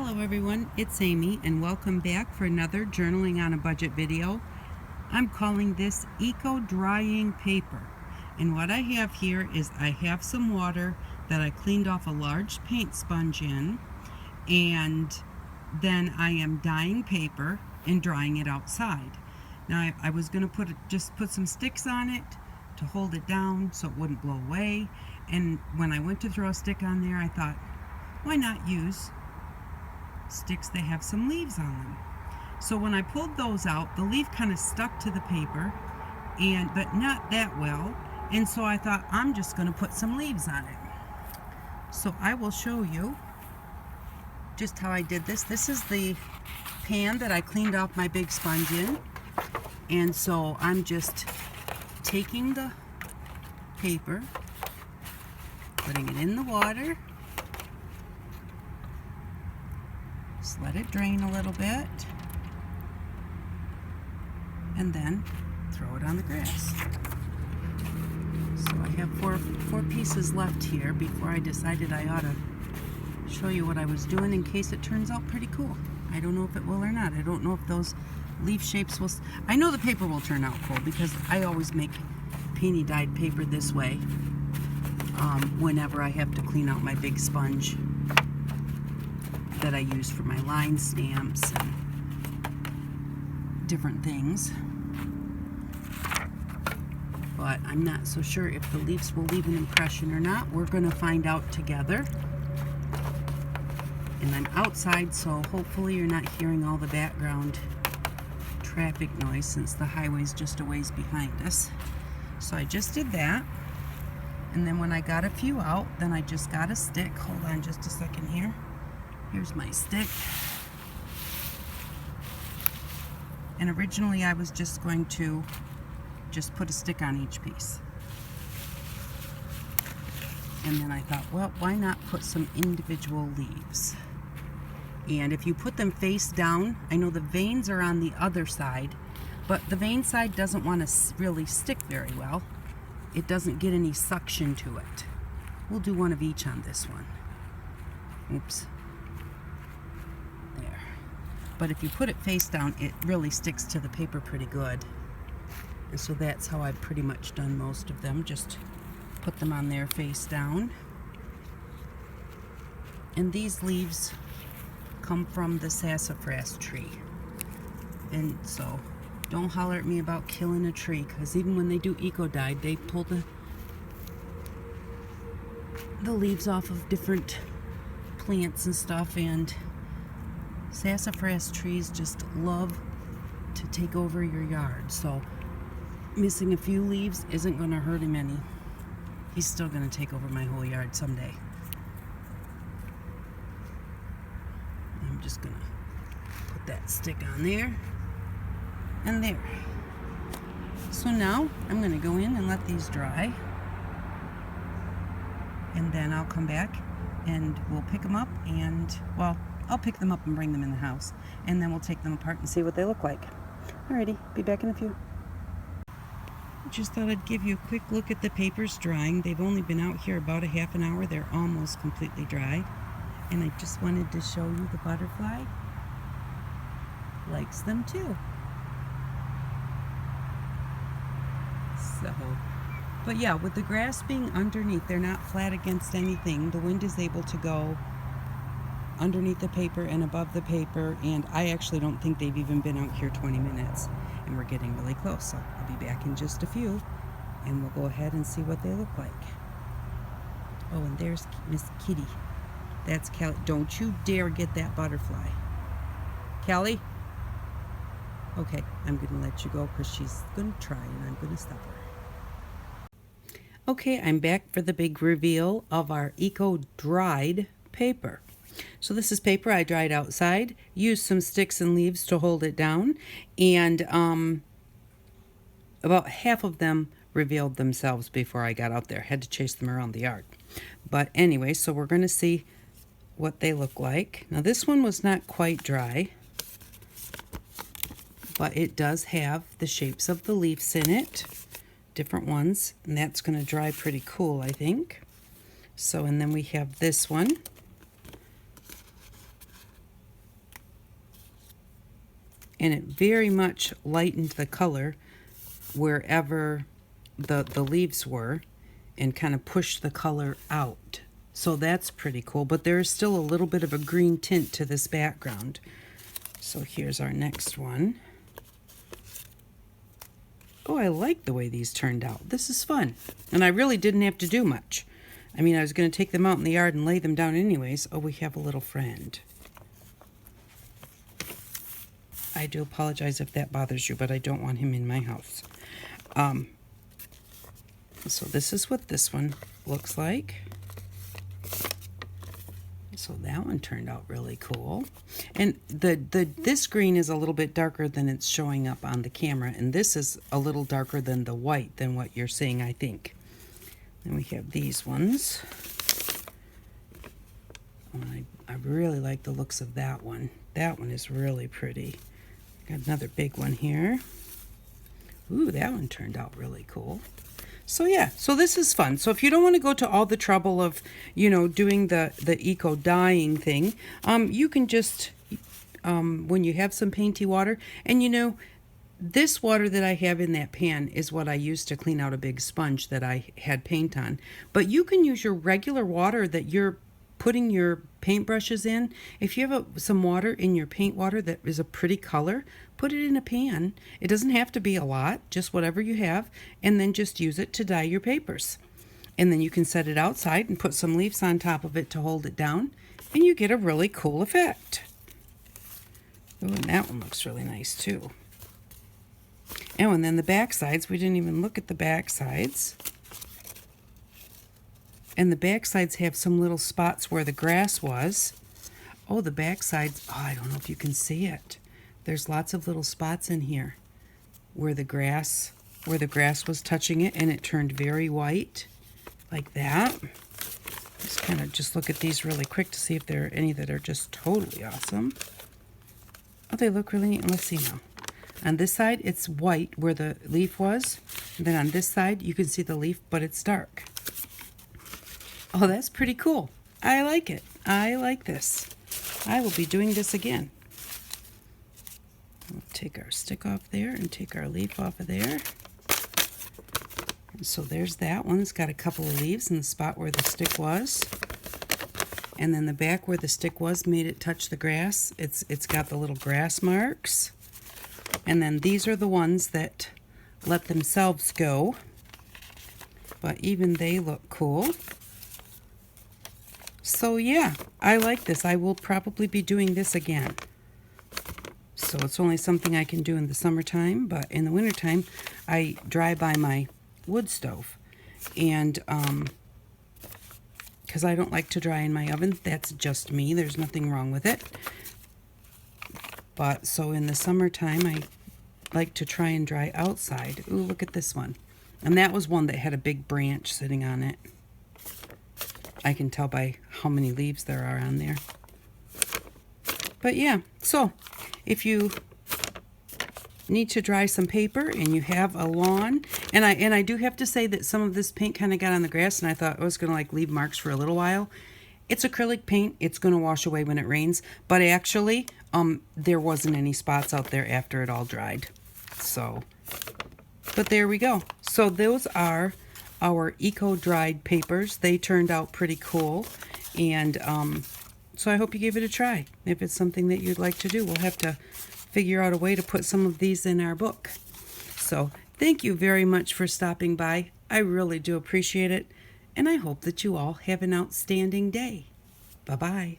Hello everyone, it's Amy and welcome back for another Journaling on a Budget video. I'm calling this Eco Drying Paper. And what I have here is I have some water that I cleaned off a large paint sponge in, and then I am dyeing paper and drying it outside. Now I was going to just put some sticks on it to hold it down so it wouldn't blow away, and when I went to throw a stick on there I thought, why not use sticks that have some leaves on them? So when I pulled those out, the leaf kind of stuck to the paper, but not that well, and so I thought I'm just going to put some leaves on it. So I will show you just how I did this. This is the pan that I cleaned off my big sponge in, and so I'm just taking the paper, putting it in the water. Just let it drain a little bit, and then throw it on the grass. So I have four pieces left here before I decided I ought to show you what I was doing in case it turns out pretty cool. I don't know if it will or not. I don't know if those leaf shapes will. I know the paper will turn out cool because I always make painty dyed paper this way whenever I have to clean out my big sponge that I use for my line stamps and different things. But I'm not so sure if the leaves will leave an impression or not. We're going to find out together. And I'm outside, so hopefully you're not hearing all the background traffic noise since the highway's just a ways behind us. So I just did that. And then when I got a few out, then I just got a stick. Hold on just a second here. Here's my stick. And originally I was just going to just put a stick on each piece. And then I thought, well, why not put some individual leaves? And if you put them face down, I know the veins are on the other side, but the vein side doesn't want to really stick very well. It doesn't get any suction to it. We'll do one of each on this one. Oops. There. But if you put it face down, it really sticks to the paper pretty good. And so that's how I've pretty much done most of them. Just put them on there face down. And these leaves come from the sassafras tree. And so don't holler at me about killing a tree, because even when they do eco-dyed, they pull the leaves off of different plants and stuff, and sassafras trees just love to take over your yard. So missing a few leaves isn't going to hurt him any. He's still going to take over my whole yard someday. I'm just going to put that stick on there and there. So now I'm going to go in and let these dry, and then I'll come back and we'll pick them up, and well, I'll pick them up and bring them in the house, and then we'll take them apart and see what they look like. Alrighty, be back in a few. Just thought I'd give you a quick look at the papers drying. They've only been out here about a half an hour. They're almost completely dry. And I just wanted to show you the butterfly likes them too. So, but yeah, with the grass being underneath, they're not flat against anything. The wind is able to go underneath the paper and above the paper, and I actually don't think they've even been out here 20 minutes, and we're getting really close. So I'll be back in just a few, and we'll go ahead and see what they look like. Oh, and there's Miss Kitty. That's Callie. Don't you dare get that butterfly. Callie? Okay, I'm going to let you go because she's going to try, and I'm going to stop her. Okay, I'm back for the big reveal of our eco-dried paper. So this is paper I dried outside, used some sticks and leaves to hold it down, and about half of them revealed themselves before I got out there. Had to chase them around the yard. But anyway, so we're going to see what they look like. Now this one was not quite dry, but it does have the shapes of the leaves in it, different ones, and that's going to dry pretty cool, I think. So, and then we have this one. and it very much lightened the color wherever the leaves were and kind of pushed the color out. So that's pretty cool, but there's still a little bit of a green tint to this background. So here's our next one. Oh, I like the way these turned out. This is fun. And I really didn't have to do much. I mean, I was going to take them out in the yard and lay them down anyways. Oh, we have a little friend. I do apologize if that bothers you, but I don't want him in my house. So this is what this one looks like. So that one turned out really cool. And this green is a little bit darker than it's showing up on the camera, and this is a little darker than the white than what you're seeing, I think. Then we have these ones. I really like the looks of that one. That one is really pretty. Got another big one here. Ooh, that one turned out really cool. So yeah, so this is fun. So if you don't want to go to all the trouble of, you know, doing the eco dyeing thing, you can just, when you have some painty water, and you know, this water that I have in that pan is what I used to clean out a big sponge that I had paint on. But you can use your regular water that you're putting your paintbrushes in. If you have some water in your paint water that is a pretty color, put it in a pan. It doesn't have to be a lot, just whatever you have, and then just use it to dye your papers. And then you can set it outside and put some leaves on top of it to hold it down, and you get a really cool effect. Oh, and that one looks really nice too. Oh, and then the back sides, we didn't even look at the back sides. And the back sides have some little spots where the grass was. Oh, the back sides, oh, I don't know if you can see it. There's lots of little spots in here where the grass was touching it, and it turned very white, like that. Just kind of just look at these really quick to see if there are any that are just totally awesome. Oh, they look really neat. Let's see now. On this side, it's white where the leaf was. And then on this side, you can see the leaf, but it's dark. Oh, that's pretty cool. I like it. I like this. I will be doing this again. We'll take our stick off there and take our leaf off of there. And so there's that one. It's got a couple of leaves in the spot where the stick was. And then the back where the stick was made it touch the grass. It's got the little grass marks. And then these are the ones that let themselves go. But even they look cool. So yeah, I like this. I will probably be doing this again. So it's only something I can do in the summertime, but in the wintertime, I dry by my wood stove. And because I don't like to dry in my oven, that's just me. There's nothing wrong with it. But so in the summertime, I like to try and dry outside. Ooh, look at this one. And that was one that had a big branch sitting on it. I can tell by how many leaves there are on there. But yeah, so if you need to dry some paper and you have a lawn, and I do have to say that some of this paint kind of got on the grass, and I thought it was going to like leave marks for a little while. It's acrylic paint. It's going to wash away when it rains, but actually there wasn't any spots out there after it all dried. So, but there we go. So those are our eco-dried papers. They turned out pretty cool, and so I hope you give it a try. If it's something that you'd like to do, we'll have to figure out a way to put some of these in our book. So thank you very much for stopping by. I really do appreciate it, and I hope that you all have an outstanding day. Bye-bye.